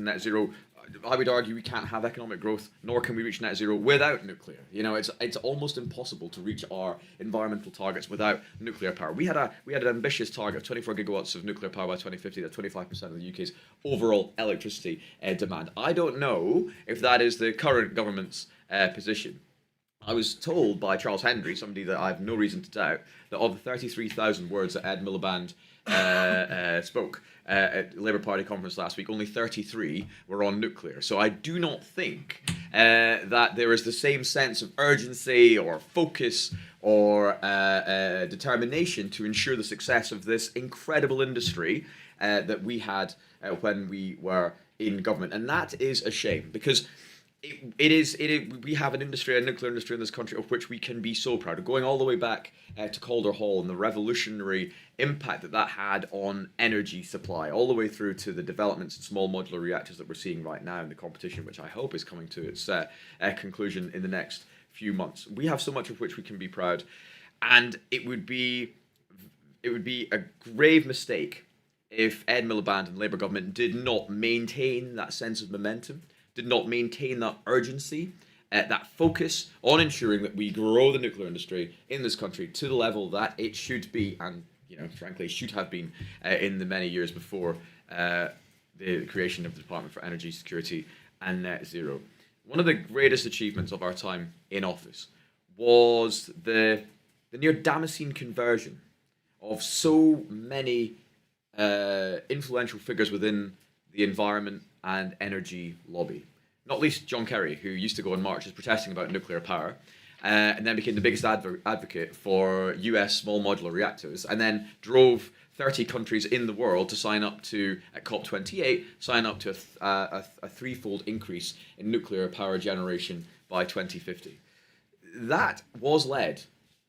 net zero. I would argue we can't have economic growth, nor can we reach net zero without nuclear. You know, it's almost impossible to reach our environmental targets without nuclear power. We had an ambitious target of 24 gigawatts of nuclear power by 2050. That's 25% of the UK's overall electricity demand. I don't know if that is the current government's position. I was told by Charles Hendry, somebody that I have no reason to doubt, that of the 33,000 words that Ed Miliband spoke at the Labour Party conference last week, only 33 were on nuclear. So I do not think that there is the same sense of urgency or focus or determination to ensure the success of this incredible industry that we had when we were in government. And that is a shame, because we have an industry, a nuclear industry in this country of which we can be so proud of, going all the way back to Calder Hall and the revolutionary impact that had on energy supply, all the way through to the developments in small modular reactors that we're seeing right now in the competition, which I hope is coming to its conclusion in the next few months. We have so much of which we can be proud, and it would be a grave mistake if Ed Miliband and the Labour government did not maintain that sense of momentum, did not maintain that urgency, that focus on ensuring that we grow the nuclear industry in this country to the level that it should be, and frankly should have been in the many years before the creation of the Department for Energy Security and Net Zero. One of the greatest achievements of our time in office was the near Damascene conversion of so many influential figures within the environment and energy lobby. Not least John Kerry, who used to go on marches protesting about nuclear power, and then became the biggest advocate for US small modular reactors, and then drove 30 countries in the world to sign up to, at COP28, sign up to a threefold increase in nuclear power generation by 2050. That was led,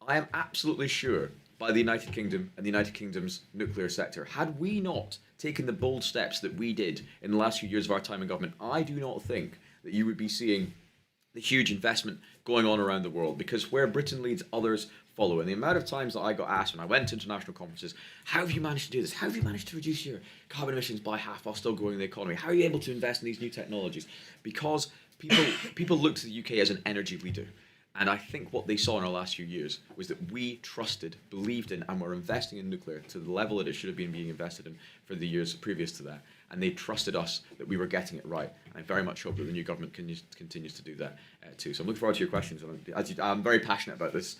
I am absolutely sure, by the United Kingdom and the United Kingdom's nuclear sector. Had we not taken the bold steps that we did in the last few years of our time in government, I do not think that you would be seeing the huge investment going on around the world, because where Britain leads, others follow. And the amount of times that I got asked when I went to international conferences, how have you managed to do this? How have you managed to reduce your carbon emissions by half while still growing the economy? How are you able to invest in these new technologies? Because people look to the UK as an energy leader. And I think what they saw in our last few years was that we trusted, believed in, and were investing in nuclear to the level that it should have been being invested in for the years previous to that. And they trusted us that we were getting it right. And I very much hope that the new government continues to do that too. So I'm looking forward to your questions. I'm very passionate about this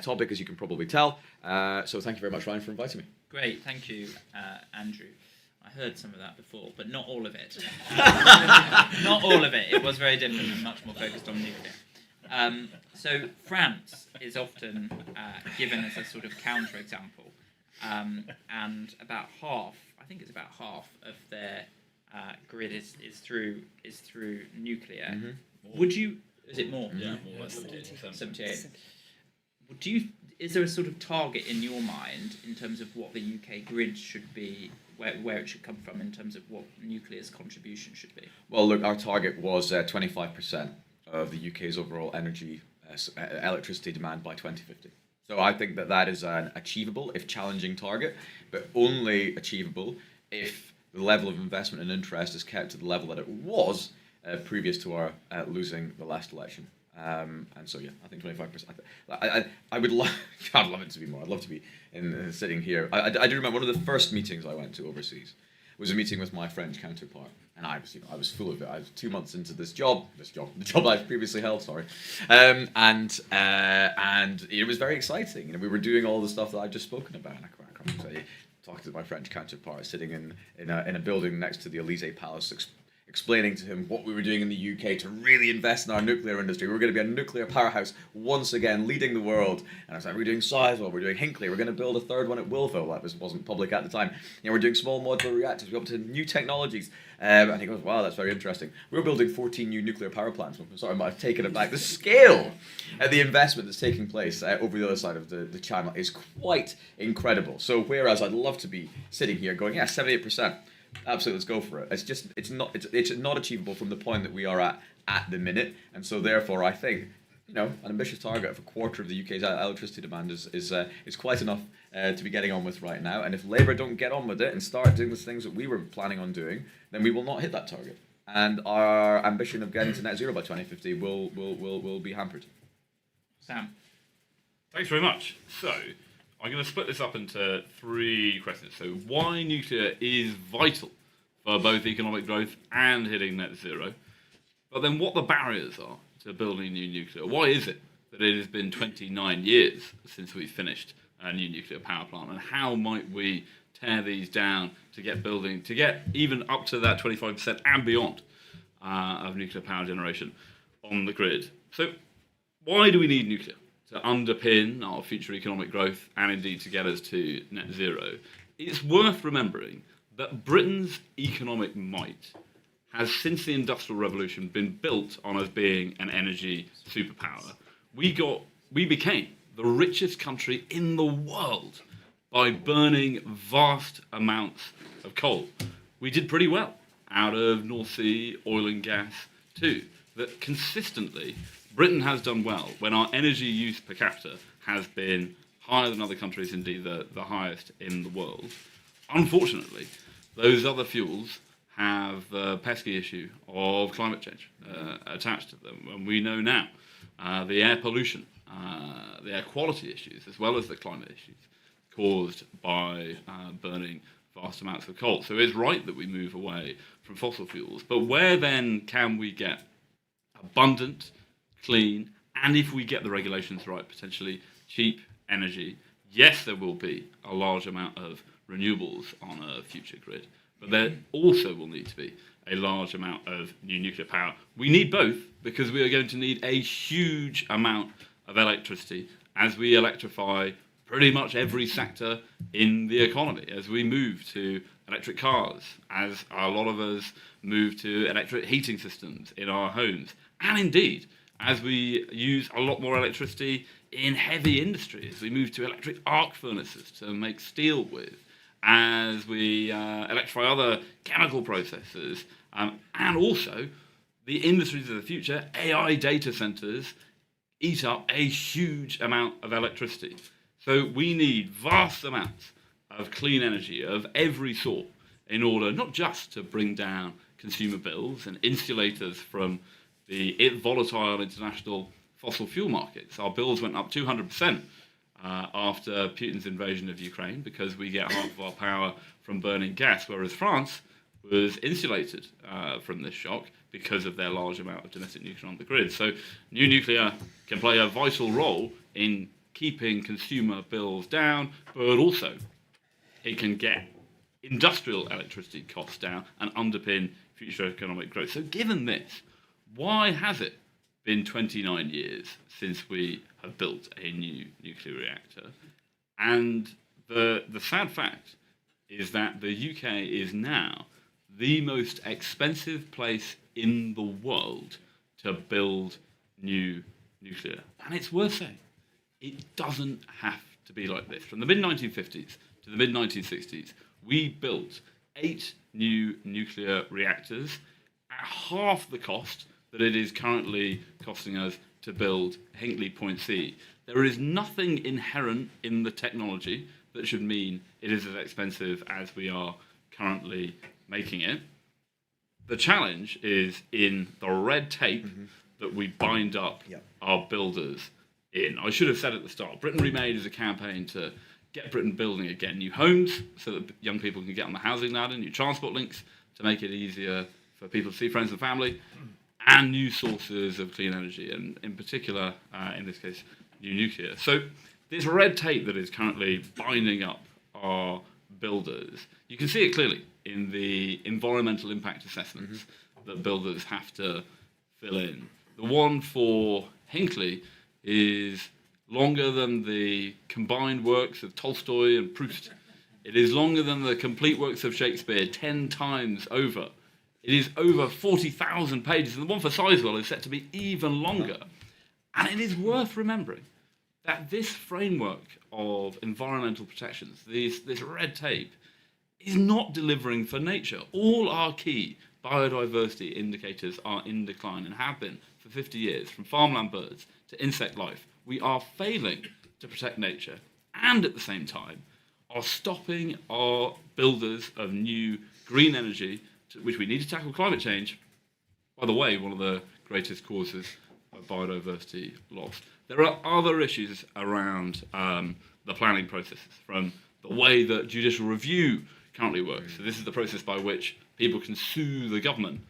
topic, as you can probably tell. So thank you very much, Ryan, for inviting me. Great, thank you, Andrew. I heard some of that before, but not all of it. Not all of it. It was very different and much more focused on nuclear. So France is often given as a sort of counterexample, and about half, I think it's about half of their grid is through nuclear. Mm-hmm. Would you? Is it more? Yeah, more like 78%. 78. Is there a sort of target in your mind in terms of what the UK grid should be, where it should come from, in terms of what nuclear's contribution should be? Well, look, our target was 25% of the UK's overall electricity demand by 2050. So I think that is an achievable, if challenging, target, but only achievable if the level of investment and interest is kept to the level that it was previous to our losing the last election. And so, yeah, I think 25%. I would love, I'd love it to be more. I'd love to be sitting here. I do remember one of the first meetings I went to overseas was a meeting with my French counterpart, and I was full of it. I was 2 months into the job I've previously held, sorry, and it was very exciting. We were doing all the stuff that I've just spoken about. And I can't say, talking to my French counterpart, sitting in a building next to the Élysée Palace, explaining to him what we were doing in the UK to really invest in our nuclear industry. We were going to be a nuclear powerhouse once again, leading the world. And I was like, we're doing Sizewell, we're doing Hinkley, we're going to build a third one at Willville. That wasn't public at the time. We're doing small modular reactors, we're up to new technologies. And he goes, wow, that's very interesting. We're building 14 new nuclear power plants. I'm sorry, I might have taken it back. The scale of the investment that's taking place over the other side of the channel is quite incredible. So whereas I'd love to be sitting here going, yeah, 78%. Absolutely, let's go for it. It's not achievable from the point that we are at the minute, and so therefore I think an ambitious target of a quarter of the UK's electricity demand is quite enough to be getting on with right now. And if Labour don't get on with it and start doing the things that we were planning on doing, then we will not hit that target. And our ambition of getting to net zero by 2050 will be hampered. Sam. Thanks very much. So, I'm going to split this up into 3 questions. So, why nuclear is vital for both economic growth and hitting net zero? But then what the barriers are to building new nuclear. Why is it that it has been 29 years since we finished a new nuclear power plant? And how might we tear these down to get even up to that 25% and beyond of nuclear power generation on the grid? So why do we need nuclear? To underpin our future economic growth and indeed to get us to net zero. It's worth remembering that Britain's economic might has, since the Industrial Revolution, been built on us being an energy superpower. We became the richest country in the world by burning vast amounts of coal. We did pretty well out of North Sea oil and gas too. That consistently, Britain has done well when our energy use per capita has been higher than other countries, indeed the highest in the world. Unfortunately, those other fuels have the pesky issue of climate change attached to them. And we know now the air pollution, the air quality issues, as well as the climate issues caused by burning vast amounts of coal. So it's right that we move away from fossil fuels. But where then can we get abundant, clean, and if we get the regulations right, potentially cheap energy? Yes, there will be a large amount of renewables on a future grid. But there also will need to be a large amount of new nuclear power. We need both because we are going to need a huge amount of electricity as we electrify pretty much every sector in the economy, as we move to electric cars, as a lot of us move to electric heating systems in our homes, and indeed, as we use a lot more electricity in heavy industry, as we move to electric arc furnaces to make steel with, as we electrify other chemical processes, and also the industries of the future, AI data centers, eat up a huge amount of electricity. So we need vast amounts of clean energy of every sort in order not just to bring down consumer bills and insulate us from the volatile international fossil fuel markets. Our bills went up 200% after Putin's invasion of Ukraine because we get half of our power from burning gas, whereas France was insulated from this shock because of their large amount of domestic nuclear on the grid. So new nuclear can play a vital role in keeping consumer bills down, but also it can get industrial electricity costs down and underpin future economic growth. So given this, why has it been 29 years since we have built a new nuclear reactor? And the sad fact is that the UK is now the most expensive place in the world to build new nuclear. And it's worth saying, it doesn't have to be like this. From the mid-1950s to the mid-1960s, we built 8 new nuclear reactors at half the cost that it is currently costing us to build Hinkley Point C. There is nothing inherent in the technology that should mean it is as expensive as we are currently making it. The challenge is in the red tape that we bind up our builders in. I should have said at the start, Britain Remade is a campaign to get Britain building again new homes so that young people can get on the housing ladder, new transport links to make it easier for people to see friends and family, and new sources of clean energy, and in particular, in this case, new nuclear. So this red tape that is currently binding up our builders, you can see it clearly in the environmental impact assessments that builders have to fill in. The one for Hinkley is longer than the combined works of Tolstoy and Proust. It is longer than the complete works of Shakespeare 10 times over. It is over 40,000 pages, and the one for Sizewell is set to be even longer. And it is worth remembering that this framework of environmental protections, this red tape, is not delivering for nature. All our key biodiversity indicators are in decline and have been for 50 years, from farmland birds to insect life. We are failing to protect nature, and at the same time are stopping our builders of new green energy, which we need to tackle climate change. By the way, one of the greatest causes of biodiversity loss. There are other issues around the planning processes, from the way that judicial review currently works. So this is the process by which people can sue the government,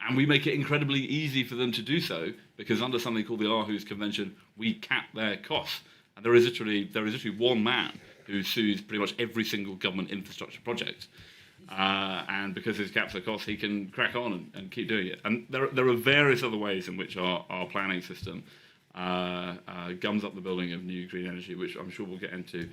and we make it incredibly easy for them to do so, because under something called the Aarhus Convention, we cap their costs. And there is literally one man who sues pretty much every single government infrastructure project. And because his caps are costs, he can crack on and keep doing it. And there are various other ways in which our planning system gums up the building of new green energy, which I'm sure we'll get into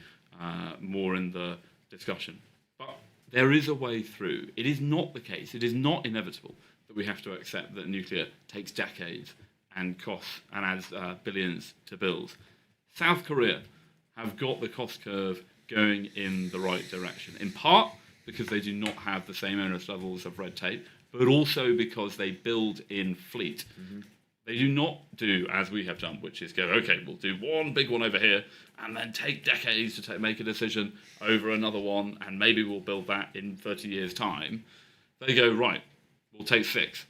more in the discussion. But there is a way through. It is not the case, it is not inevitable that we have to accept that nuclear takes decades and costs and adds billions to build. South Korea have got the cost curve going in the right direction, in part because they do not have the same onerous levels of red tape, but also because they build in fleet. Mm-hmm. They do not do as we have done, which is go, okay, we'll do one big one over here and then take decades to make a decision over another one, and maybe we'll build that in 30 years' time. They go, right, we'll take 6.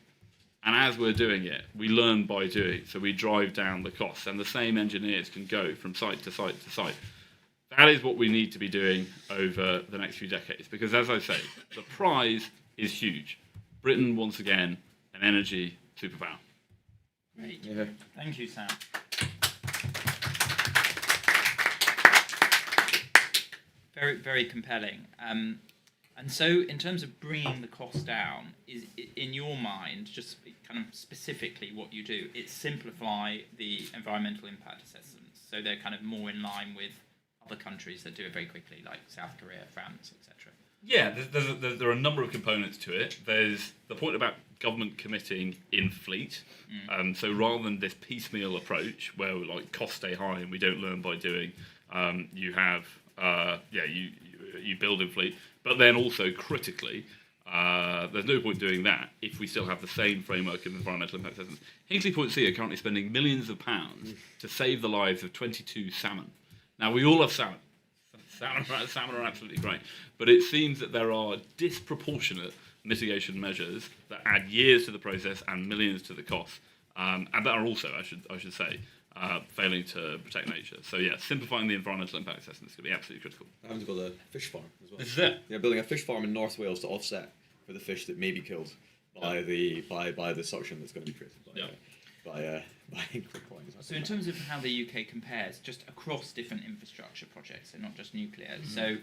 And as we're doing it, we learn by doing, so we drive down the costs, and the same engineers can go from site to site to site. That is what we need to be doing over the next few decades, because as I say, the prize is huge. Britain, once again, an energy superpower. Great. Yeah. Thank you, Sam. Very, very compelling. And so, in terms of bringing the cost down, is in your mind, just kind of specifically what you do, it's simplify the environmental impact assessments, so they're kind of more in line with other countries that do it very quickly, like South Korea, France, etc. Yeah, there are a number of components to it. There's the point about government committing in fleet. So rather than this piecemeal approach where like costs stay high and we don't learn by doing, you have you build in fleet. But then also critically, there's no point doing that if we still have the same framework of environmental impact assessments. Hinkley Point C are currently spending millions of pounds to save the lives of 22 salmon. Now, we all love salmon. Salmon are absolutely great. But it seems that there are disproportionate mitigation measures that add years to the process and millions to the cost. And that are also, I should say, failing to protect nature. So yeah, simplifying the environmental impact assessment is going to be absolutely critical. Having to build a fish farm as well. This is it. Yeah, building a fish farm in North Wales to offset for the fish that may be killed by the suction that's going to be created by Hinkley Point. So in terms of how the UK compares, just across different infrastructure projects, so not just nuclear, so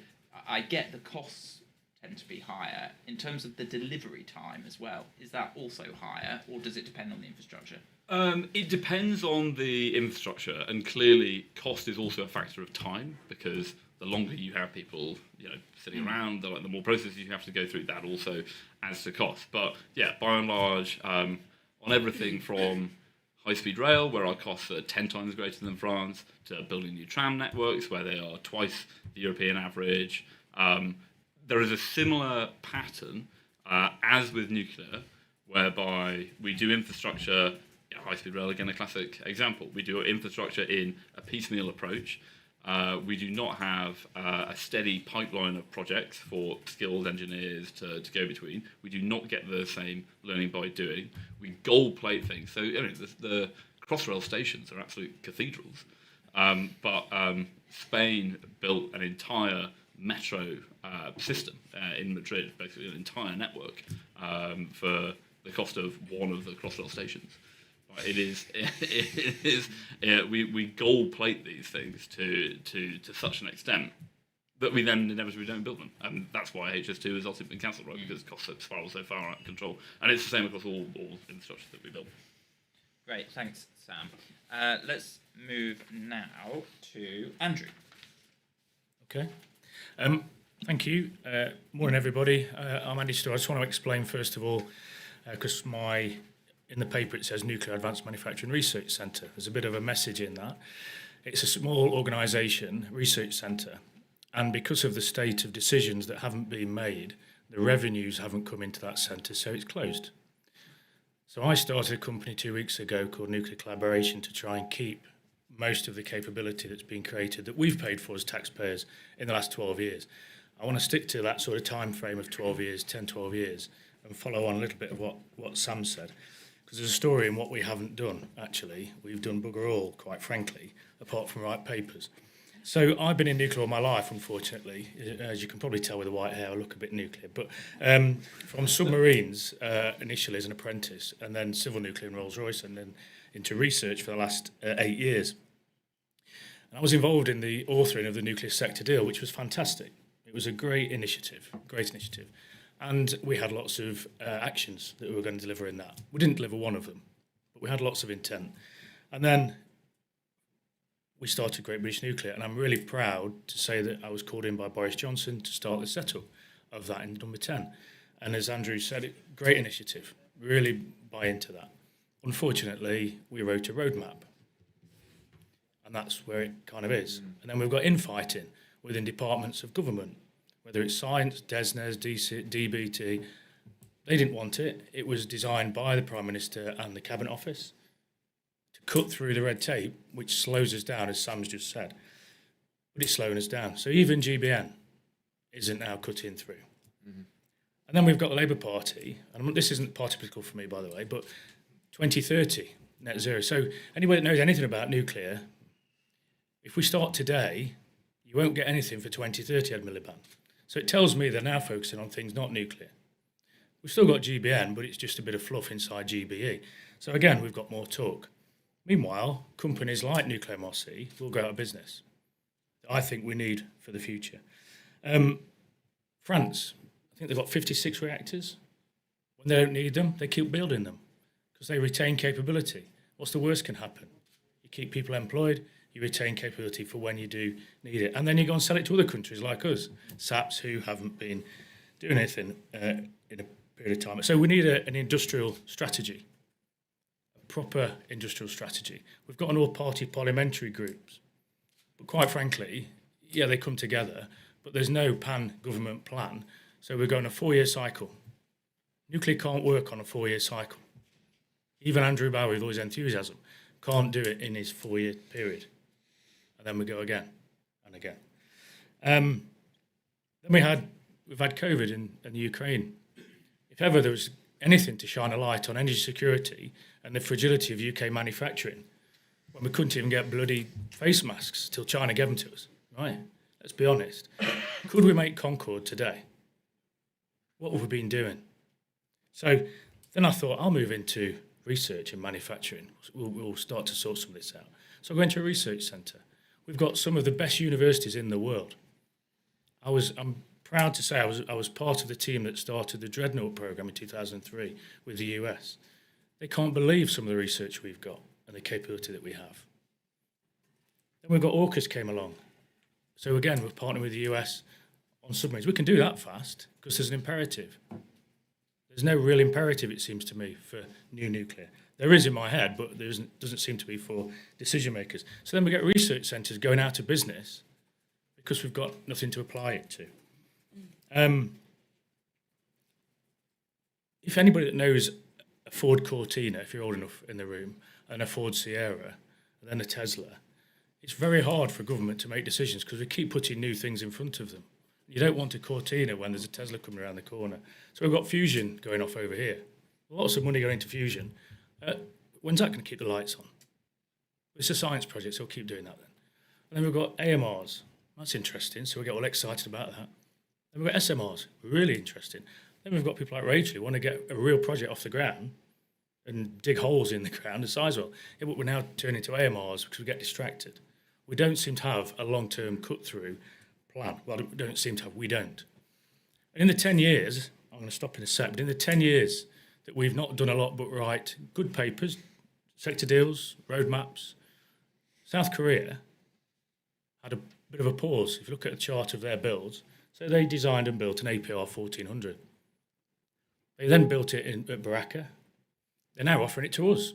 I get the costs tend to be higher. In terms of the delivery time as well, is that also higher, or does it depend on the infrastructure? It depends on the infrastructure, and clearly cost is also a factor of time, because the longer you have people, sitting around, the more processes you have to go through, that also adds to cost. But yeah, by and large, on everything from high-speed rail, where our costs are 10 times greater than France, to building new tram networks, where they are twice the European average. There is a similar pattern as with nuclear, whereby we do infrastructure, high-speed rail, again, a classic example. We do infrastructure in a piecemeal approach. We do not have a steady pipeline of projects for skilled engineers to go between. We do not get the same learning by doing. We gold plate things. So the Crossrail stations are absolute cathedrals. But Spain built an entire metro system in Madrid, basically an entire network for the cost of one of the Crossrail stations. We gold plate these things to such an extent that we then inevitably don't build them, and that's why HS2 has also been cancelled, right? Because costs spiral so far out of control, and it's the same across all infrastructure that we build. Great, thanks, Sam. Let's move now to Andrew. Okay. Thank you. Morning, everybody. I'm Andy Stewart. I just want to explain, first of all, because in the paper it says Nuclear Advanced Manufacturing Research Centre. There's a bit of a message in that. It's a small organisation, research centre, and because of the state of decisions that haven't been made, the revenues haven't come into that centre, so it's closed. So I started a company 2 weeks ago called Nuclear Collaboration to try and keep most of the capability that's been created that we've paid for as taxpayers in the last 12 years. I want to stick to that sort of time frame of 12 years, 10, 12 years, and follow on a little bit of what Sam said. Because there's a story in what we haven't done, actually. We've done bugger all, quite frankly, apart from write papers. So I've been in nuclear all my life, unfortunately. As you can probably tell with the white hair, I look a bit nuclear. But from submarines, initially as an apprentice, and then civil nuclear in Rolls-Royce, and then into research for the last 8 years. And I was involved in the authoring of the nuclear sector deal, which was fantastic. It was a great initiative. And we had lots of actions that we were going to deliver in that. We didn't deliver one of them, but we had lots of intent. And then we started Great British Nuclear, and I'm really proud to say that I was called in by Boris Johnson to start the setup of that in number 10. And as Andrew said, great initiative. Really buy into that. Unfortunately, we wrote a roadmap, and that's where it kind of is. And then we've got infighting within departments of government, whether it's science, DESNES, DBT. They didn't want it. It was designed by the Prime Minister and the Cabinet Office to cut through the red tape, which slows us down, as Sam's just said. But it's slowing us down. So even GBN isn't now cutting through. Mm-hmm. And then we've got the Labour Party, and this isn't party political for me, by the way, but 2030, net zero. So anybody that knows anything about nuclear, if we start today, you won't get anything for 2030 ad miliband. So it tells me they're now focusing on things not nuclear. We've still got GBN, but it's just a bit of fluff inside GBE. So again, we've got more talk. Meanwhile, companies like Nuclear MRC will go out of business. I think we need for the future. France, I think they've got 56 reactors. When they don't need them, they keep building them because they retain capability. What's the worst can happen? You keep people employed, you retain capability for when you do need it. And then you go and sell it to other countries like us, SAPs, who haven't been doing anything in a period of time. So we need an industrial strategy, a proper industrial strategy. We've got an all-party parliamentary groups. But quite frankly, yeah, they come together, but there's no pan-government plan. So we're going a 4-year cycle. Nuclear can't work on a 4-year cycle. Even Andrew Bower, with all his enthusiasm, can't do it in his 4-year period. And then we go again and again. Then we've had COVID and Ukraine. If ever there was anything to shine a light on energy security and the fragility of UK manufacturing, when we couldn't even get bloody face masks till China gave them to us, right? Let's be honest. Could we make Concorde today? What have we been doing? So then I thought, I'll move into research and manufacturing. We'll start to sort some of this out. So I went to a research centre. We've got some of the best universities in the world. I'm proud to say I was part of the team that started the Dreadnought program in 2003 with the US. They can't believe some of the research we've got and the capability that we have. Then we've got AUKUS came along. So again, we're partnering with the US on submarines. We can do that fast because there's an imperative. There's no real imperative, it seems to me, for new nuclear. There is in my head, but there doesn't seem to be for decision makers. So then we get research centres going out of business because we've got nothing to apply it to. If anybody that knows a Ford Cortina, if you're old enough in the room, and a Ford Sierra, and then a Tesla, it's very hard for government to make decisions because we keep putting new things in front of them. You don't want a Cortina when there's a Tesla coming around the corner. So we've got fusion going off over here. Lots of money going into fusion. When's that going to keep the lights on? It's a science project, so we'll keep doing that then. And then we've got AMRs. That's interesting, so we get all excited about that. Then we've got SMRs, really interesting. Then we've got people like Rachel who want to get a real project off the ground and dig holes in the ground, the Sizewell. Yeah, but we're now turning to AMRs because we get distracted. We don't seem to have a long-term cut-through plan. Well, we don't. And in the 10 years, I'm going to stop in a sec, but in the 10 years that we've not done a lot but write good papers, sector deals, roadmaps, South Korea had a bit of a pause. If you look at a chart of their builds, so they designed and built an APR 1400. They then built it at Baraka. They're now offering it to us.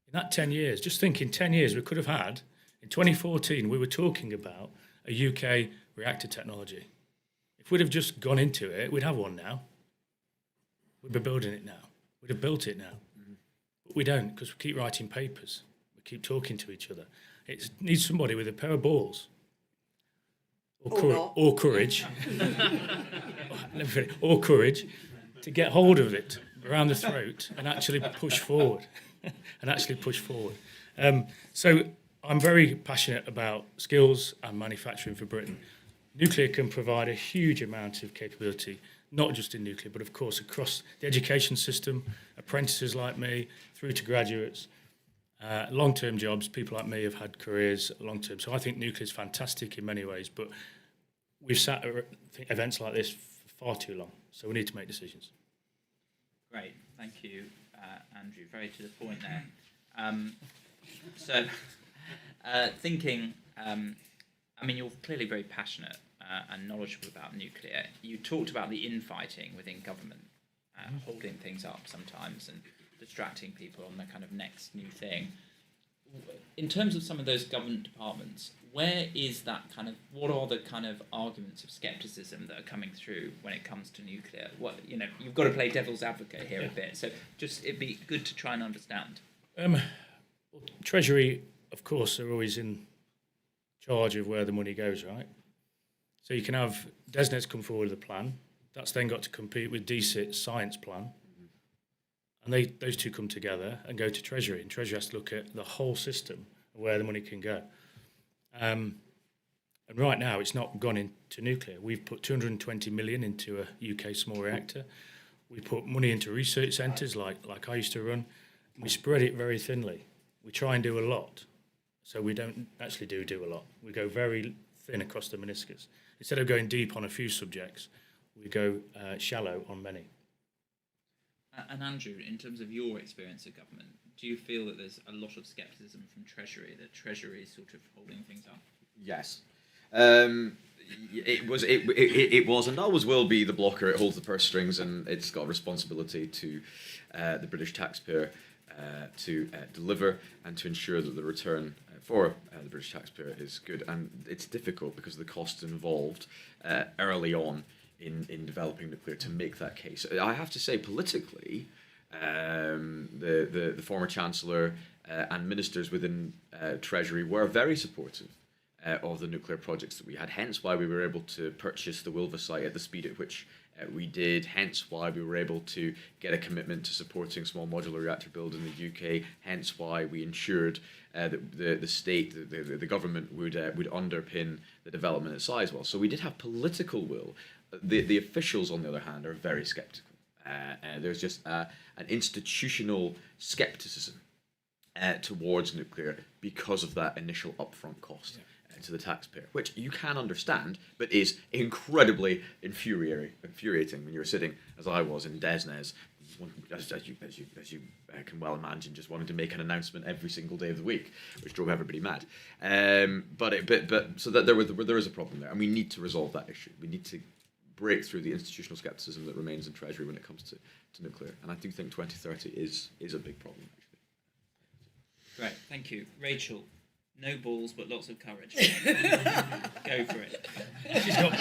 In that 10 years, just think in 10 years we could have had, in 2014 we were talking about a UK reactor technology. If we'd have just gone into it, we'd have one now. We'd be building it now. we'd have built it now. But we don't, because we keep writing papers. We keep talking to each other. It needs somebody with a pair of balls or courage, or courage to get hold of it around the throat and actually push forward. So I'm very passionate about skills and manufacturing for Britain. Nuclear can provide a huge amount of capability, not just in nuclear, but of course across the education system, apprentices like me, through to graduates, long-term jobs. People like me have had careers long-term. So I think nuclear is fantastic in many ways, but we've sat at events like this for far too long. So we need to make decisions. Great, thank you, Andrew. Very to the point there. Thinking, I mean, you're clearly very passionate and knowledgeable about nuclear. You talked about the infighting within government, holding things up sometimes and distracting people on the kind of next new thing. In terms of some of those government departments, where is that kind of, what are the kind of arguments of scepticism that are coming through when it comes to nuclear? What, you know, you've got to play devil's advocate here a bit, so just it'd be good to try and understand. Treasury, of course, are always in charge of where the money goes, right? So you can have DESNET's come forward with a plan. That's then got to compete with DCIT's science plan. And those two come together and go to Treasury. And Treasury has to look at the whole system and where the money can go. And right now, it's not gone into nuclear. We've put 220 million into a UK small reactor. We put money into research centres like I used to run. We spread it very thinly. We try and do a lot. So we don't actually do a lot. We go very thin across the meniscus. Instead of going deep on a few subjects, we go shallow on many. And Andrew, in terms of your experience of government, do you feel that there's a lot of scepticism from Treasury, that Treasury is sort of holding things up? Yes. It was and always will be the blocker. It holds the purse strings, and it's got a responsibility to the British taxpayer to deliver and to ensure that the return for the British taxpayer is good. And it's difficult because of the costs involved early on in developing nuclear to make that case. I have to say, politically, the former Chancellor and ministers within Treasury were very supportive of the nuclear projects that we had, hence why we were able to purchase the Wilva site at the speed at which we did, hence why we were able to get a commitment to supporting small modular reactor build in the UK, hence why we ensured that the state, the government would underpin the development at Sizewell. So we did have political will. The officials, on the other hand, are very sceptical. There's just an institutional scepticism towards nuclear because of that initial upfront cost to the taxpayer, which you can understand, but is incredibly infuriating when you're sitting, as I was, in DESNES, as you can well imagine, just wanting to make an announcement every single day of the week, which drove everybody mad. So that there is a problem there, and we need to resolve that issue. We need to break through the institutional scepticism that remains in Treasury when it comes to nuclear, and I do think 2030 is a big problem, actually. Great, thank you. Rachel, no balls but lots of courage. Go for it. She's got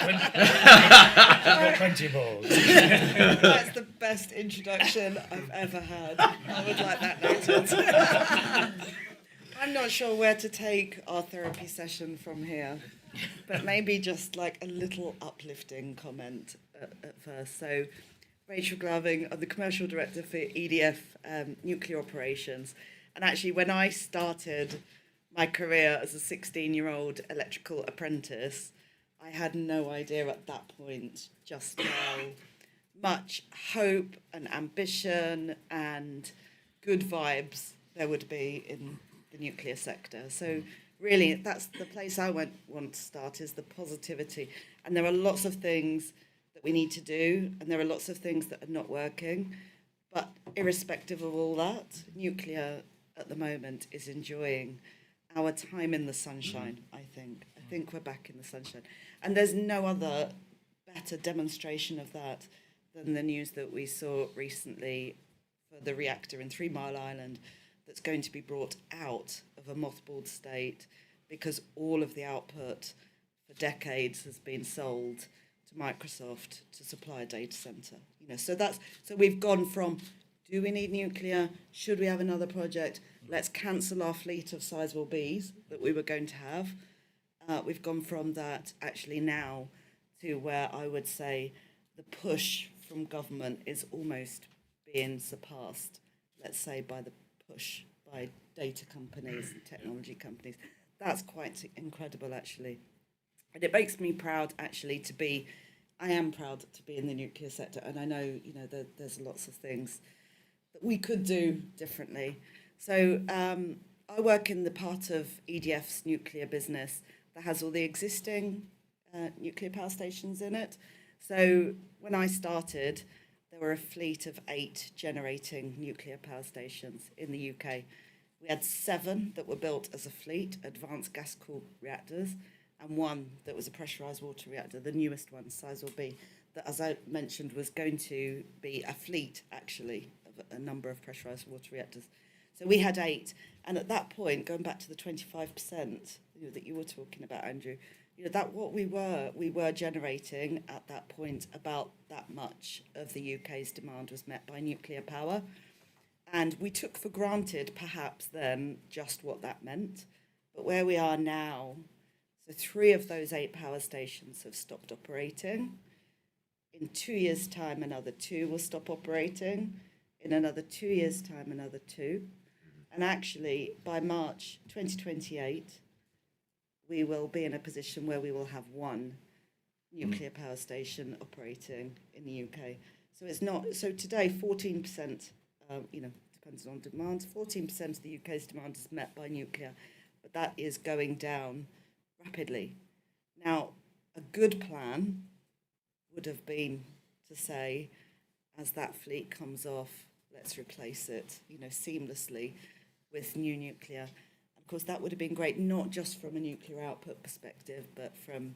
plenty of balls. That's the best introduction I've ever had. I would like that noted. I'm not sure where to take our therapy session from here, but maybe just like a little uplifting comment at first. So, Rachel Glaving, I'm the Commercial Director for EDF Nuclear Operations. And actually, when I started my career as a 16-year-old electrical apprentice, I had no idea at that point just how much hope and ambition and good vibes there would be in the nuclear sector. So really, that's the place I want to start, is the positivity. And there are lots of things that we need to do, and there are lots of things that are not working. But irrespective of all that, nuclear at the moment is enjoying our time in the sunshine, I think. I think we're back in the sunshine. And there's no other better demonstration of that than the news that we saw recently for the reactor in 3 Mile Island that's going to be brought out of a mothballed state because all of the output for decades has been sold to Microsoft to supply a data center. So we've gone from Do we need nuclear? Should we have another project? Let's cancel our fleet of sizable Bs that we were going to have. We've gone from that actually now to where I would say the push from government is almost being surpassed, let's say, by the push by data companies and technology companies. That's quite incredible, actually. And it makes me proud, actually, I am proud to be in the nuclear sector, and I know, there's lots of things that we could do differently. So I work in the part of EDF's nuclear business that has all the existing nuclear power stations in it. So when I started, there were a fleet of 8 generating nuclear power stations in the UK. We had 7 that were built as a fleet, advanced gas-cooled reactors, and 1 that was a pressurised water reactor, the newest one, Sizewell B, that, as I mentioned, was going to be a fleet, actually, of a number of pressurised water reactors. So we had 8, and at that point, going back to the 25% that you were talking about, Andrew, that what we were generating at that point, about that much of the UK's demand was met by nuclear power. And we took for granted, perhaps then, just what that meant. But where we are now, so 3 of those 8 power stations have stopped operating. In 2 years' time, another 2 will stop operating. In another 2 years' time, another 2. And actually, by March 2028, we will be in a position where we will have 1 nuclear power station operating in the UK. So it's not, so today 14%, depends on demand, 14% of the UK's demand is met by nuclear, but that is going down rapidly. Now, a good plan would have been to say, as that fleet comes off, let's replace it, seamlessly with new nuclear. Of course, that would have been great, not just from a nuclear output perspective, but from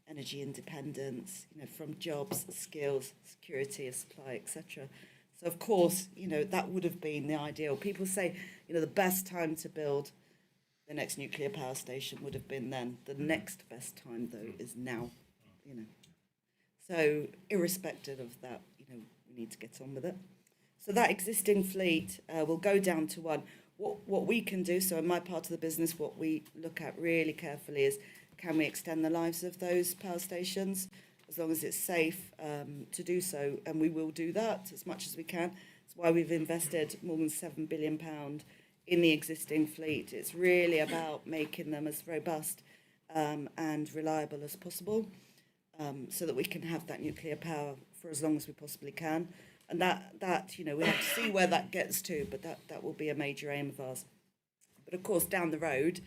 energy independence, from jobs, skills, security of supply, etc. So, of course, that would have been the ideal. People say, the best time to build the next nuclear power station would have been then. The next best time, though, is now, So, irrespective of that, we need to get on with it. So that existing fleet will go down to 1. What we can do, so in my part of the business, what we look at really carefully is, can we extend the lives of those power stations, as long as it's safe to do so, and we will do that as much as we can. That's why we've invested more than £7 billion in the existing fleet. It's really about making them as robust and reliable as possible, so that we can have that nuclear power for as long as we possibly can. And that we have to see where that gets to, but that will be a major aim of ours. But of course, down the road,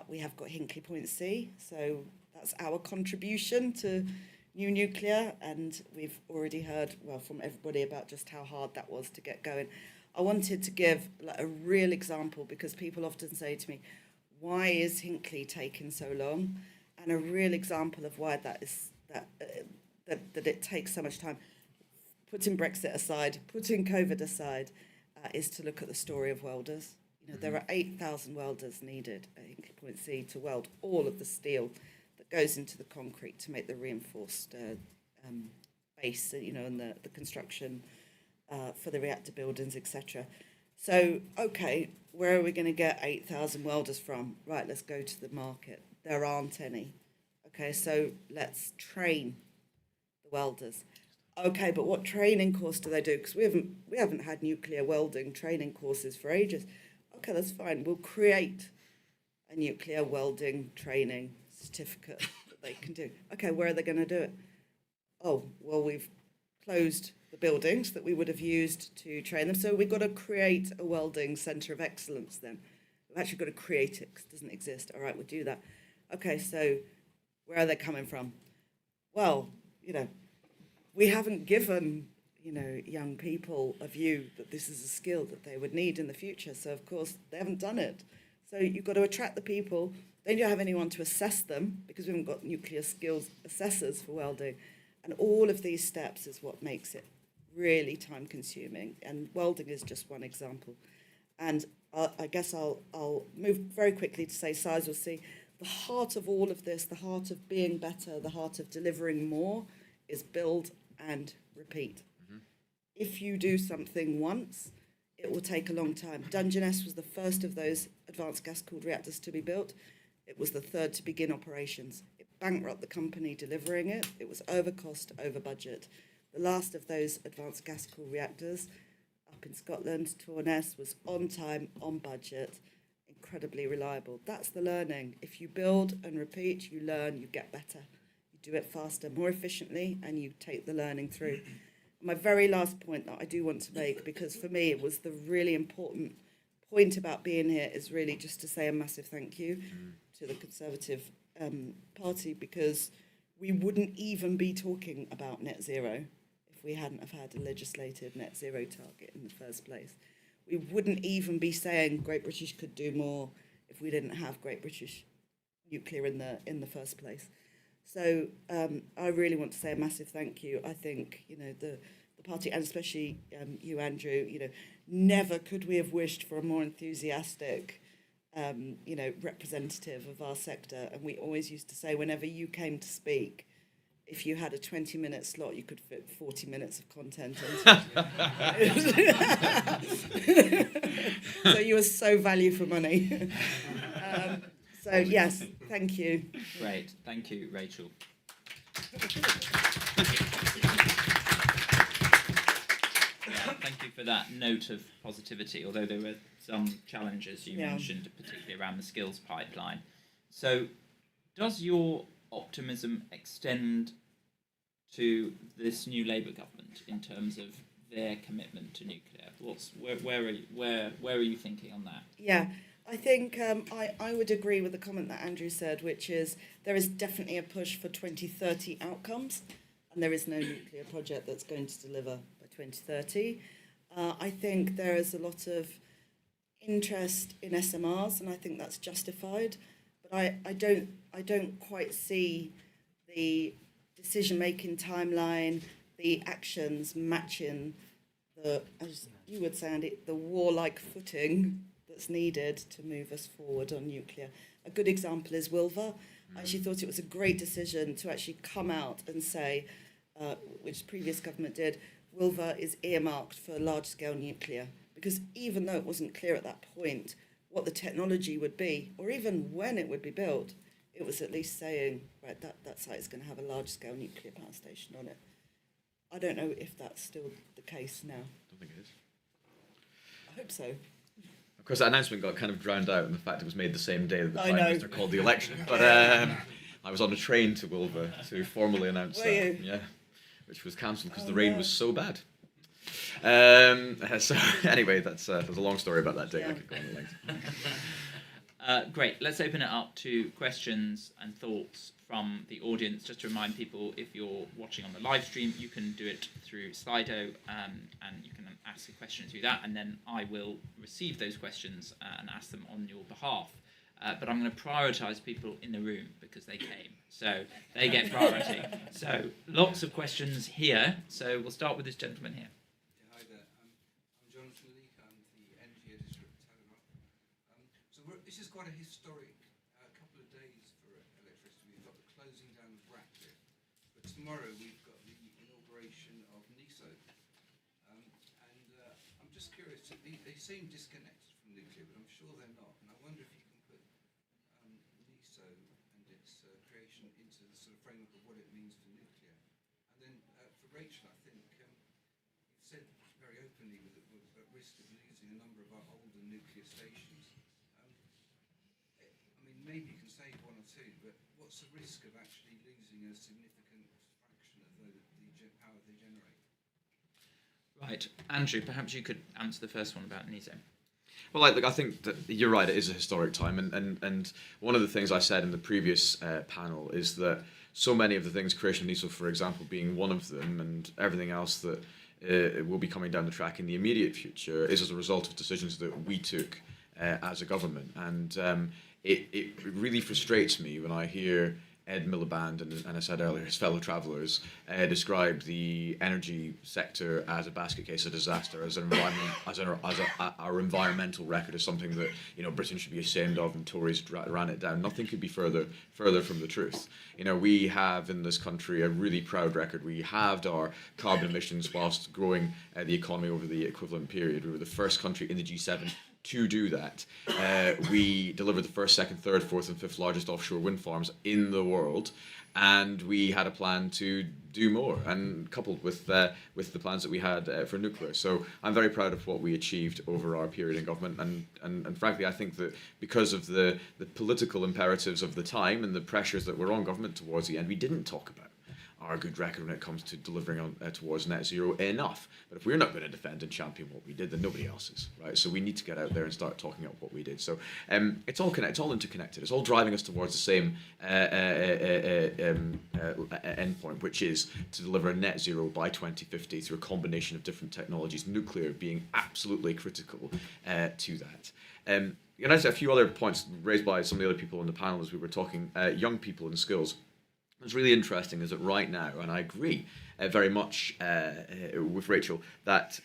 we have got Hinkley Point C, so that's our contribution to new nuclear, and we've already heard, from everybody about just how hard that was to get going. I wanted to give a real example, because people often say to me, why is Hinkley taking so long? And a real example of why that is, that it takes so much time, putting Brexit aside, putting COVID aside, is to look at the story of welders. There are 8,000 welders needed at Hinkley Point C to weld all of the steel that goes into the concrete to make the reinforced base, and the construction for the reactor buildings, etc. So, okay, where are we going to get 8,000 welders from? Right, let's go to the market. There aren't any. Okay, so let's train the welders. Okay, but what training course do they do? Because we haven't had nuclear welding training courses for ages. Okay, that's fine. We'll create a nuclear welding training certificate that they can do. Okay, where are they going to do it? Oh, well, we've closed the buildings that we would have used to train them, so we've got to create a welding centre of excellence then. We've actually got to create it, because it doesn't exist. All right, we'll do that. Okay, so where are they coming from? Well, we haven't given, young people a view that this is a skill that they would need in the future. So, of course, they haven't done it. So you've got to attract the people. Then you don't have anyone to assess them, because we haven't got nuclear skills assessors for welding. And all of these steps is what makes it really time-consuming. And welding is just one example. And I guess I'll move very quickly to say Sizewell C. The heart of all of this, the heart of being better, the heart of delivering more, is build and repeat. if you do something once, it will take a long time. Dungeness was the first of those advanced gas-cooled reactors to be built. It was the third to begin operations. It bankrupted the company delivering it. It was over cost, over budget. The last of those advanced gas-cooled reactors up in Scotland, Torness, was on time, on budget, incredibly reliable. That's the learning. If you build and repeat, you learn, you get better. You do it faster, more efficiently, and you take the learning through. My very last point that I do want to make, because for me it was the really important point about being here, is really just to say a massive thank you to the Conservative Party, because we wouldn't even be talking about net zero if we hadn't have had a legislated net zero target in the first place. We wouldn't even be saying Great British could do more if we didn't have Great British nuclear in the first place. So I really want to say a massive thank you. I think, you know, the party, and especially you, Andrew, you know, never could we have wished for a more enthusiastic, you know, representative of our sector. And we always used to say, whenever you came to speak, if you had a 20-minute slot, you could fit 40 minutes of content into it. So you were so value for money. So yes, thank you. Great, thank you, Rachel. Yeah, thank you for that note of positivity, although there were some challenges you mentioned, particularly around the skills pipeline. So does your optimism extend to this new Labour government in terms of their commitment to nuclear? Where are you thinking on that? Yeah. I think I would agree with the comment that Andrew said, which is there is definitely a push for 2030 outcomes, and there is no nuclear project that's going to deliver by 2030. I think there is a lot of interest in SMRs, and I think that's justified, but I don't quite see the decision-making timeline, the actions matching the, as you would say, Andy, the warlike footing that's needed to move us forward on nuclear. A good example is Wilva. I actually thought it was a great decision to actually come out and say, which the previous government did, Wilva is earmarked for large-scale nuclear. Because even though it wasn't clear at that point what the technology would be, or even when it would be built, it was at least saying, right, that site is going to have a large-scale nuclear power station on it. I don't know if that's still the case now. I don't think it is. I hope so. Of course, that announcement got kind of drowned out in the fact it was made the same day that the Prime know. Minister called the election. But I was on a train to Wilva to formally announce Were that. you? Yeah, which was cancelled because the rain no. was so bad. So anyway, there's a long story about that day. Yeah. I could go on length. Great, let's open it up to questions and thoughts from the audience. Just to remind people, if you're watching on the live stream, you can do it through Slido, and you can ask a question through that, and then I will receive those questions and ask them on your behalf. But I'm going to prioritise people in the room because they came, so they get priority. So lots of questions here, so we'll start with this gentleman here. Hi there. I'm Jonathan Leake. I'm the energy editor at Telegraph. This is quite a historic couple of days for electricity. We've got the closing down of Ratcliffe, but tomorrow we've got the inauguration of NESO. I'm just curious. They seem disconnected from nuclear, but I'm sure they're not. And I wonder if you can put NESO and its creation into the sort of framework of what it means for nuclear. And then for Rachel, I think said very openly with at risk of losing a number of our older nuclear stations. I mean, maybe you can save one or two, but what's the risk of actually losing a significant fraction of the power they generate? Right, Andrew, perhaps you could answer the first one about NESO. Well, I think that you're right. It is a historic time, and one of the things I said in the previous panel is that so many of the things, creation of NESO, for example, being one of them, and everything else that will be coming down the track in the immediate future, is as a result of decisions that we took as a government. And it really frustrates me when I hear Ed Miliband and I said earlier, his fellow travellers described the energy sector as a basket case of disaster, as our environmental record is something that Britain should be ashamed of, and Tories ran it down. Nothing could be further from the truth. We have in this country a really proud record. We halved our carbon emissions whilst growing the economy over the equivalent period. We were the first country in the G7 to do that. We delivered the first, second, third, fourth, and fifth largest offshore wind farms in the world, and we had a plan to do more, and coupled with the plans that we had for nuclear. So I'm very proud of what we achieved over our period in government, and frankly, I think that because of the political imperatives of the time and the pressures that were on government towards the end, we didn't talk about our good record when it comes to delivering on towards net zero enough. But if we're not going to defend and champion what we did, then nobody else is, right? So we need to get out there and start talking about what we did. So it's all connected, it's all interconnected. It's all driving us towards the same endpoint, which is to deliver net zero by 2050 through a combination of different technologies, nuclear being absolutely critical to that. And I said a few other points raised by some of the other people on the panel as we were talking, young people and skills. What's really interesting is that right now, and I agree very much with Rachel, that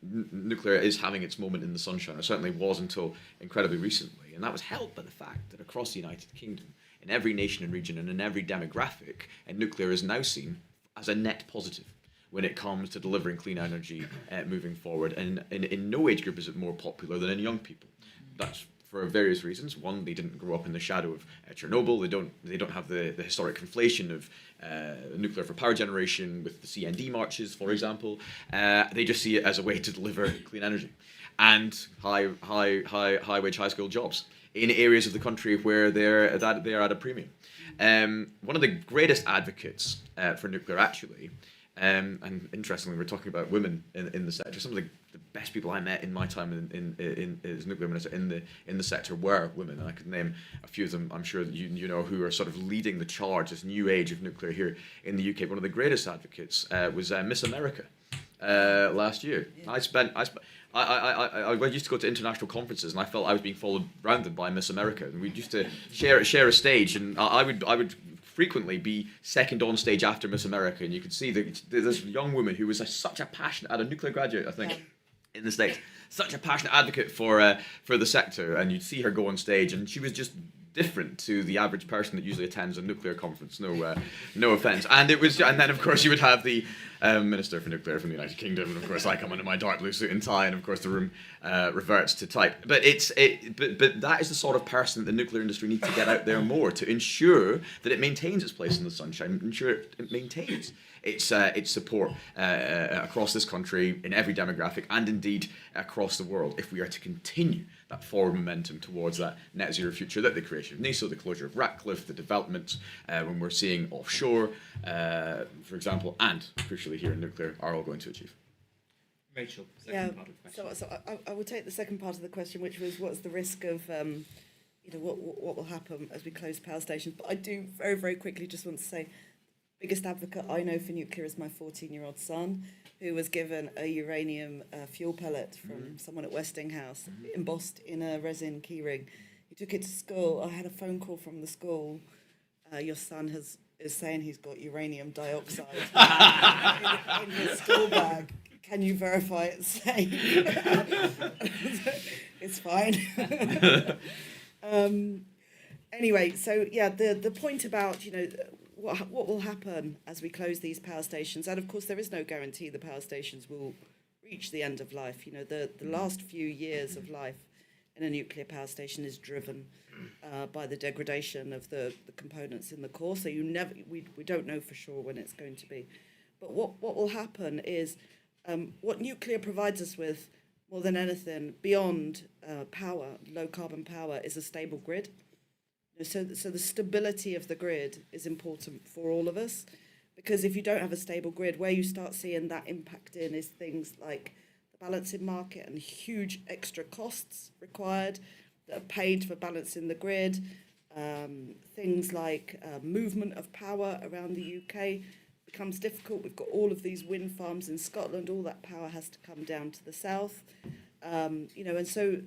nuclear is having its moment in the sunshine. It certainly was until incredibly recently. And that was helped by the fact that across the United Kingdom, in every nation and region and in every demographic, nuclear is now seen as a net positive when it comes to delivering clean energy moving forward. And in no age group is it more popular than in young people. That's for various reasons. One, they didn't grow up in the shadow of Chernobyl. They don't have the historic conflation of nuclear for power generation with the CND marches, for example. They just see it as a way to deliver clean energy and high wage, high skilled jobs in areas of the country where they're at a premium. One of the greatest advocates for nuclear, actually, and interestingly, we're talking about women in the sector. Some of the best people I met in my time as nuclear minister in the sector were women, and I could name a few of them. I'm sure that you know who are sort of leading the charge, this new age of nuclear here in the UK. One of the greatest advocates was Miss America last year. I used to go to international conferences, and I felt I was being followed round by Miss America, and we used to share a stage, and I would frequently be second on stage after Miss America, and you could see that this young woman who was such a passionate, a nuclear graduate, I think, in the States, such a passionate advocate for the sector, and you'd see her go on stage, and she was just different to the average person that usually attends a nuclear conference. No offense. And then of course you would have the Minister for Nuclear from the United Kingdom, and of course I come in my dark blue suit and tie, and of course the room reverts to type. But but that is the sort of person that the nuclear industry needs to get out there more to ensure that it maintains its place in the sunshine, ensure it maintains its support across this country in every demographic and indeed across the world, if we are to continue that forward momentum towards that net zero future that the creation of NESO, the closure of Ratcliffe, the development when we're seeing offshore, for example, and crucially here in nuclear, are all going to achieve. Rachel, second part of the question. So I will take the second part of the question, which was what's the risk of what will happen as we close power stations. But I do very, very quickly just want to say, biggest advocate I know for nuclear is my 14-year-old son, who was given a uranium fuel pellet from someone at Westinghouse, embossed in a resin keyring. He took it to school. I had a phone call from the school. Your son is saying he's got uranium dioxide in his school bag. Can you verify it's safe? It's fine. Anyway, so yeah, the point about what will happen as we close these power stations, and of course there is no guarantee the power stations will reach the end of life. The last few years of life in a nuclear power station is driven by the degradation of the components in the core. So we don't know for sure when it's going to be. But what will happen is what nuclear provides us with more than anything beyond power, low carbon power, is a stable grid. So the stability of the grid is important for all of us, because if you don't have a stable grid, where you start seeing that impact in is things like the balancing market and huge extra costs required that are paid for balancing the grid. Things like movement of power around the UK becomes difficult. We've got all of these wind farms in Scotland. All that power has to come down to the south. And so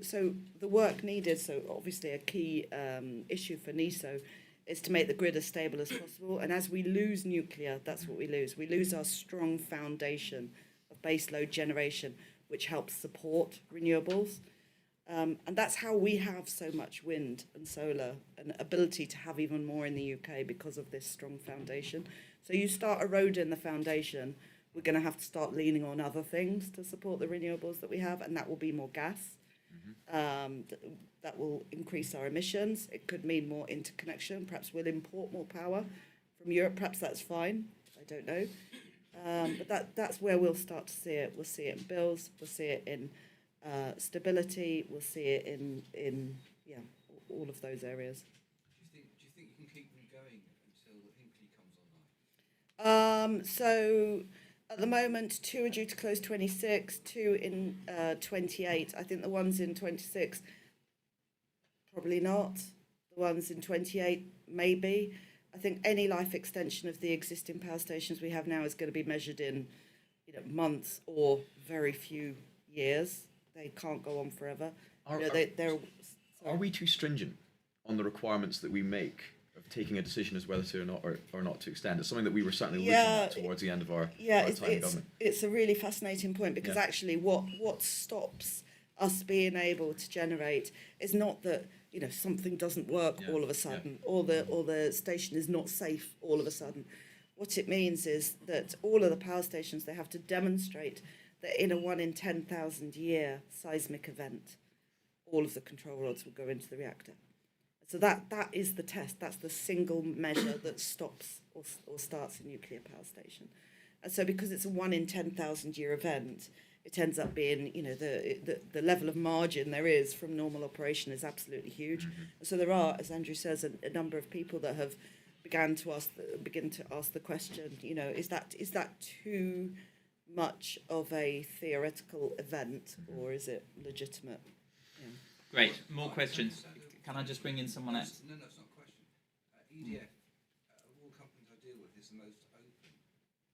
the work needed, so obviously a key issue for NESO is to make the grid as stable as possible. And as we lose nuclear, that's what we lose. We lose our strong foundation of baseload generation, which helps support renewables. And that's how we have so much wind and solar and ability to have even more in the UK because of this strong foundation. So you start eroding the foundation, we're going to have to start leaning on other things to support the renewables that we have, and that will be more gas. That will increase our emissions. It could mean more interconnection. Perhaps we'll import more power from Europe. Perhaps that's fine. I don't know. But that's where we'll start to see it. We'll see it in bills. We'll see it in stability. We'll see it in all of those areas. Do you think you can keep them going until Hinkley comes online? So at the moment, 2 are due to close 26, 2 in 28. I think the ones in 26, probably not. The ones in 28, maybe. I think any life extension of the existing power stations we have now is going to be measured in months or very few years. They can't go on forever. Are we too stringent on the requirements that we make of taking a decision as whether to or not to extend? It's something that we were certainly looking at towards the end of our time in government. It's a really fascinating point because actually what stops us being able to generate is not that something doesn't work all of a sudden or the station is not safe all of a sudden. What it means is that all of the power stations, they have to demonstrate that in a 1 in 10,000 year seismic event, all of the control rods will go into the reactor. So that is the test. That's the single measure that stops or starts a nuclear power station. And so because it's a 1 in 10,000 year event, it ends up being, the level of margin there is from normal operation is absolutely huge. So there are, as Andrew says, a number of people that have begin to ask the question, is that too much of a theoretical event or is it legitimate? Yeah. Great. More questions. Can I just bring in someone else? No, it's not a question. EDF, of all companies I deal with, is the most open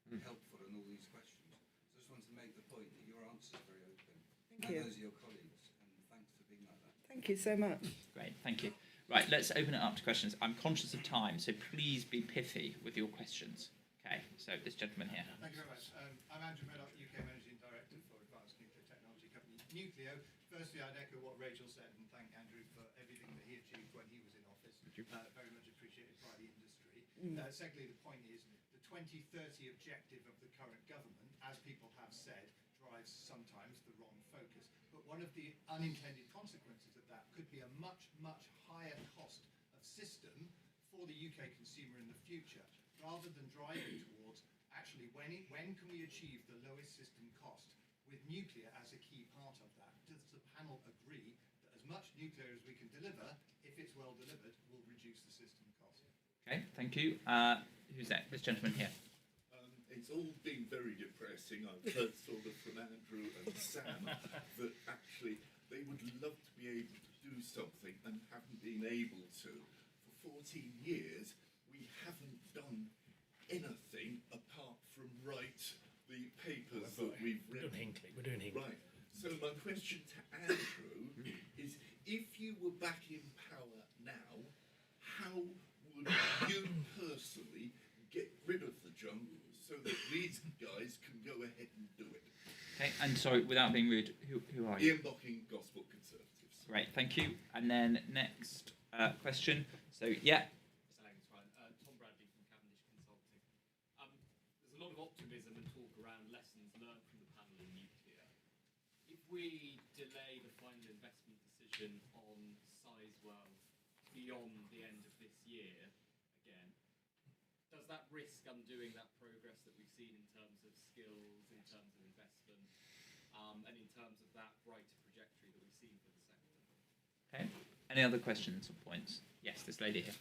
and helpful in all these questions. So I just wanted to make the point that your answer is very open. Thank you. Those are your colleagues, and thanks for being like that. Thank you so much. Great, thank you. Right, let's open it up to questions. I'm conscious of time, so please be pithy with your questions. Okay, so this gentleman here. Thank you very much. I'm Andrew Medlock, UK Managing Director for Advanced Nuclear Technology Company Nucleo. Firstly, I'd echo what Rachel said and thank Andrew for everything that he achieved when he was in office. Very much appreciated by the industry. Secondly, the point is the 2030 objective of the current government, as people have said, drives sometimes the wrong focus. But one of the unintended consequences of that could be a much, much higher cost of system for the UK consumer in the future, rather than driving towards actually when can we achieve the lowest system cost with nuclear as a key part of that. Does the panel agree that as much nuclear as we can deliver, if it's well delivered, will reduce the system cost? Okay, thank you. Who's that? This gentleman here. It's all been very depressing. I've heard sort of from Andrew and Sam that actually they would love to be able to do something and haven't been able to. For 14 years, we haven't done anything apart from write the papers that we've written. We're doing Hinkley. Right. So my question to Andrew is, if you were back in power now, how would you personally get rid of the junk so that these guys can go ahead and do it? Okay, and sorry, without being rude, who are you? Ian Bocking, Gospel Conservatives. Great, thank you. And then next question. So, yeah. Tom Bradley from Cavendish Consulting. There's a lot of optimism and talk around lessons learned from the panel in nuclear. If we delay the final investment decision on Sizewell beyond the end of this year, again, does that risk undoing that progress that we've seen in terms of skills, in terms of investment, and in terms of that brighter trajectory that we've seen for the sector? Okay. Any other questions or points? Yes, this lady here.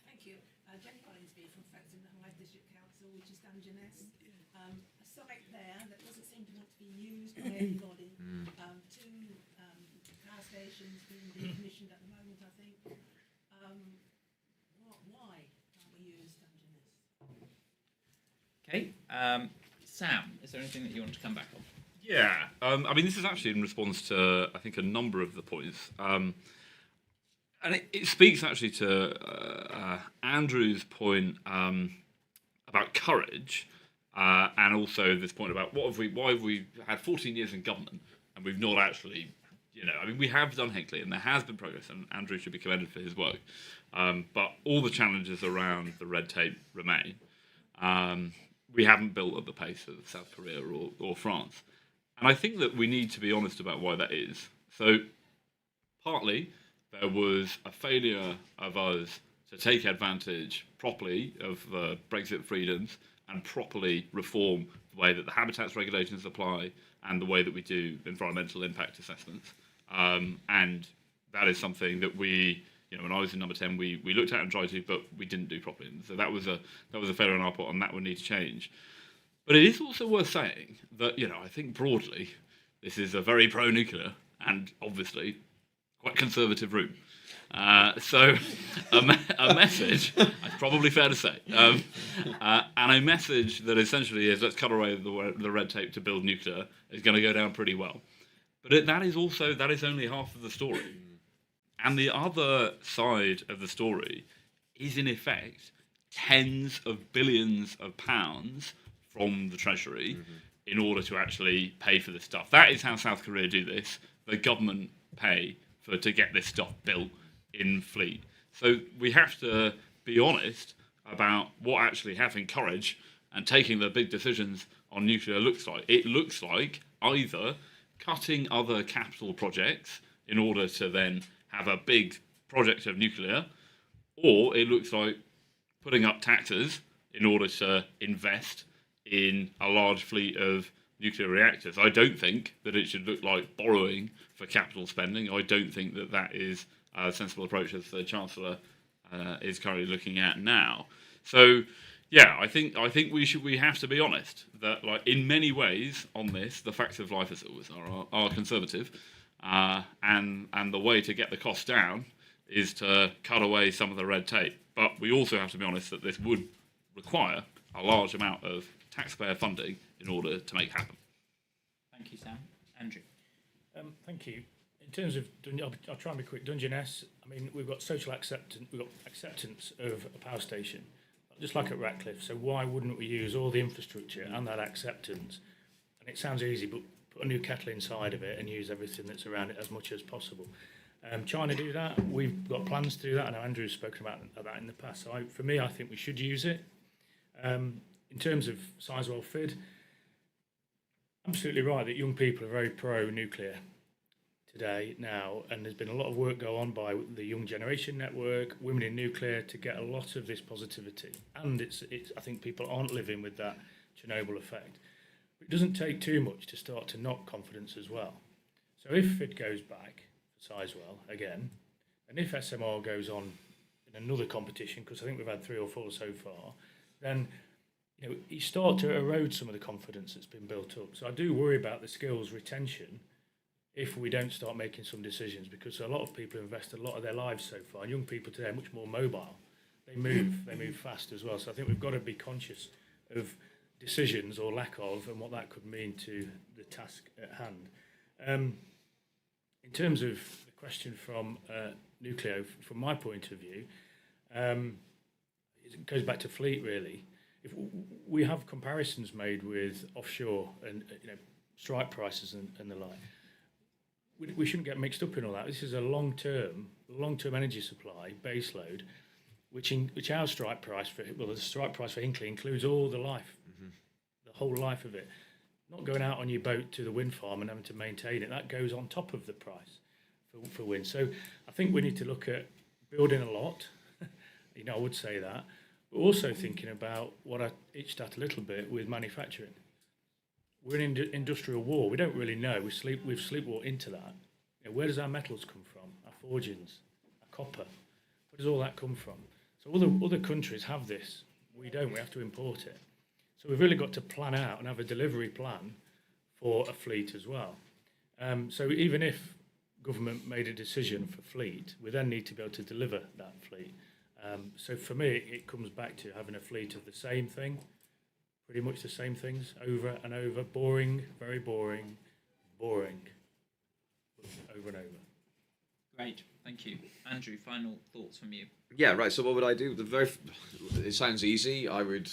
Thank you. Jenny Collinsby from Folkestone Hythe District Council, which is Dungeness. A site there that doesn't seem to want to be used by anybody. Two power stations being commissioned at the moment, I think. Why can't we use Dungeness? Okay. Sam, is there anything that you want to come back on? Yeah, I mean, this is actually in response to, I think, a number of the points. And it speaks actually to Andrew's point about courage, and also this point about why have we had 14 years in government and we've not actually, I mean, we have done Hinkley and there has been progress, and Andrew should be commended for his work. But all the challenges around the red tape remain. We haven't built at the pace of South Korea or France. And I think that we need to be honest about why that is. So, partly, there was a failure of us to take advantage properly of the Brexit freedoms and properly reform the way that the habitats regulations apply and the way that we do environmental impact assessments. And that is something that we, when I was in number 10, we looked at and tried to, but we didn't do properly. And so that was a failure on our part, and that would need to change. But it is also worth saying that, I think broadly, this is a very pro-nuclear and obviously quite conservative room. So a message, it's probably fair to say, and a message that essentially is let's cut away the red tape to build nuclear is going to go down pretty well. But that is only half of the story. And the other side of the story is in effect tens of billions of pounds from the Treasury in order to actually pay for this stuff. That is how South Korea do this. The government pay to get this stuff built in fleet. So we have to be honest about what actually having courage and taking the big decisions on nuclear looks like. It looks like either cutting other capital projects in order to then have a big project of nuclear, or it looks like putting up taxes in order to invest in a large fleet of nuclear reactors. I don't think that it should look like borrowing for capital spending. I don't think that that is a sensible approach as the Chancellor is currently looking at now. So, yeah, I think we have to be honest that, like, in many ways on this, the facts of life as always are conservative, and the way to get the costs down is to cut away some of the red tape. But we also have to be honest that this would require a large amount of taxpayer funding in order to make it happen. Thank you, Sam. Andrew. Thank you. In terms of, I'll try and be quick. Dungeness, I mean, we've got social acceptance. We've got acceptance of a power station, just like at Ratcliffe. So why wouldn't we use all the infrastructure and that acceptance? And it sounds easy, but put a new kettle inside of it and use everything that's around it as much as possible. China do that. We've got plans to do that. I know Andrew's spoken about that in the past. So for me, I think we should use it. In terms of Sizewell FID, absolutely right that young people are very pro-nuclear today now, and there's been a lot of work go on by the Young Generation Network, Women in Nuclear, to get a lot of this positivity. And it's I think people aren't living with that Chernobyl effect. But it doesn't take too much to start to knock confidence as well. So if FID goes back for Sizewell again, and if SMR goes on in another competition, because I think we've had 3 or 4 so far, then you start to erode some of the confidence that's been built up. So I do worry about the skills retention if we don't start making some decisions, because a lot of people invest a lot of their lives so far, and young people today are much more mobile. They move fast as well. So I think we've got to be conscious of decisions or lack of, and what that could mean to the task at hand. In terms of the question from nuclear, from my point of view, it goes back to fleet really. If we have comparisons made with offshore and strike prices and the like, we shouldn't get mixed up in all that. This is a long-term energy supply base load, which our strike price the strike price for Hinkley includes all the life, the whole life of it. Not going out on your boat to the wind farm and having to maintain it. That goes on top of the price for wind. So I think we need to look at building a lot. I would say that. But also thinking about what I itched at a little bit with manufacturing. We're in an industrial war. We don't really know. We've sleepwalked into that. Where does our metals come from? Our forgings, our copper. Where does all that come from? So other countries have this. We don't. We have to import it. So we've really got to plan out and have a delivery plan for a fleet as well. So even if government made a decision for fleet, we then need to be able to deliver that fleet. So for me, it comes back to having a fleet of the same thing, pretty much the same things over and over. Boring, very boring, over and over. Great, thank you. Andrew, final thoughts from you? Yeah, right. So what would I do? It sounds easy. I would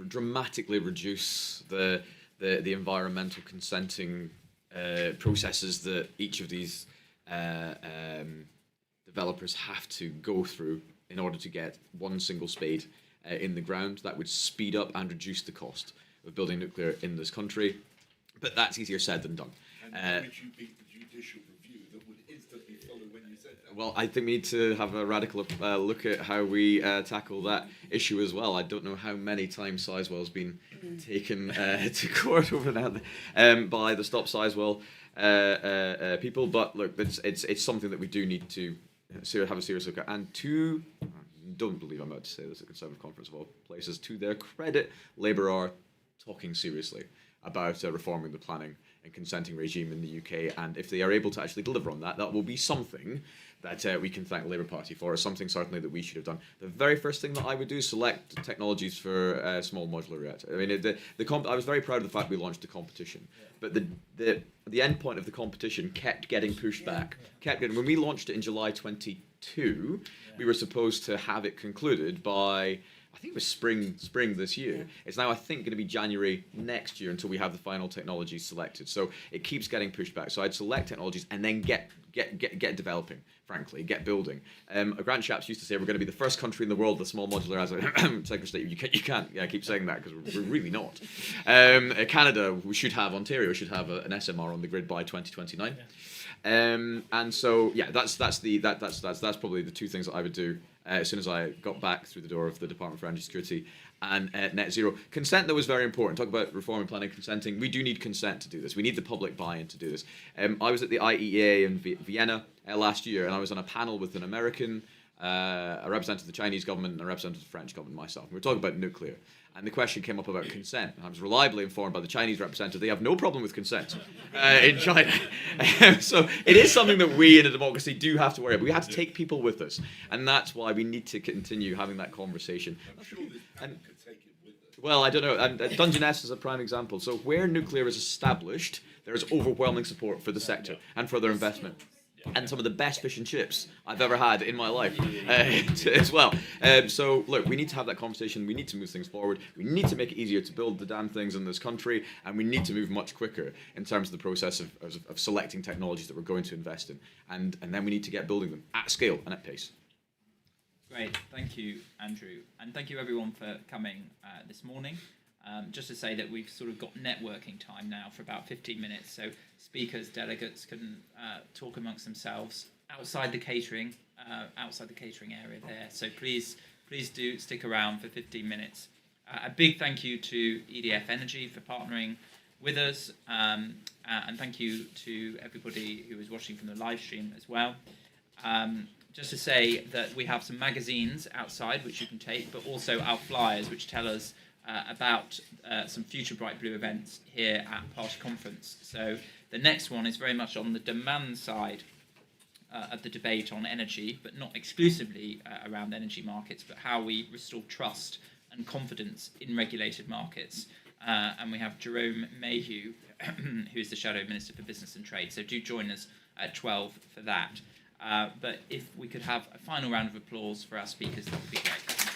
dramatically reduce the environmental consenting processes that each of these developers have to go through in order to get one single spade in the ground. That would speed up and reduce the cost of building nuclear in this country. But that's easier said than done. And would you beat the judicial review that would instantly follow when you said that? Well, I think we need to have a radical look at how we tackle that issue as well. I don't know how many times Sizewell's been taken to court over now by the Stop Sizewell people, but look, it's something that we do need to have a serious look at. And don't believe I'm about to say this at Conservative Conference of all places, to their credit, Labour are talking seriously about reforming the planning and consenting regime in the UK, and if they are able to actually deliver on that, that will be something that we can thank the Labour Party for, something certainly that we should have done. The very first thing that I would do is select technologies for small modular reactor. I mean, I was very proud of the fact we launched the competition, but the end point of the competition kept getting pushed back. When we launched it in July 22, we were supposed to have it concluded by, I think it was spring this year. Yeah. It's now, I think, going to be January next year until we have the final technologies selected. So it keeps getting pushed back. So I'd select technologies and then get developing, frankly, get building. Grant Shapps used to say we're going to be the first country in the world that small modular has a Secretary of State. You can't keep saying that because we're really not. Canada, Ontario should have an SMR on the grid by 2029. Yeah. And so that's probably the two things that I would do as soon as I got back through the door of the Department for Energy Security and net zero. Consent, though, is very important. Talk about reform and planning consenting. We do need consent to do this. We need the public buy-in to do this. I was at the IEA in Vienna last year, and I was on a panel with an American, a representative of the Chinese government, and a representative of the French government, myself. We were talking about nuclear. And the question came up about consent. And I was reliably informed by the Chinese representative they have no problem with consent in China. So it is something that we in a democracy do have to worry about. We have to take people with us. And that's why we need to continue having that conversation. I'm sure this panel could take it with us. Well, I don't know. And Dungeness is a prime example. So where nuclear is established, there is overwhelming support for the sector and for their investment. And some of the best fish and chips I've ever had in my life as well. So, look, we need to have that conversation. We need to move things forward. We need to make it easier to build the damn things in this country. And we need to move much quicker in terms of the process of selecting technologies that we're going to invest in. And then we need to get building them at scale and at pace. Great. Thank you, Andrew. And thank you, everyone, for coming this morning. Just to say that we've sort of got networking time now for about 15 minutes, so speakers, delegates can talk amongst themselves outside the catering area there. So please do stick around for 15 minutes. A big thank you to EDF Energy for partnering with us, and thank you to everybody who is watching from the live stream as well. Just to say that we have some magazines outside which you can take, but also our flyers which tell us about some future Bright Blue events here at Party Conference. So the next one is very much on the demand side of the debate on energy, but not exclusively around energy markets, but how we restore trust and confidence in regulated markets. And we have Jerome Mayhew, who is the Shadow Minister for Business and Trade. So do join us at 12 for that. But if we could have a final round of applause for our speakers, that would be great.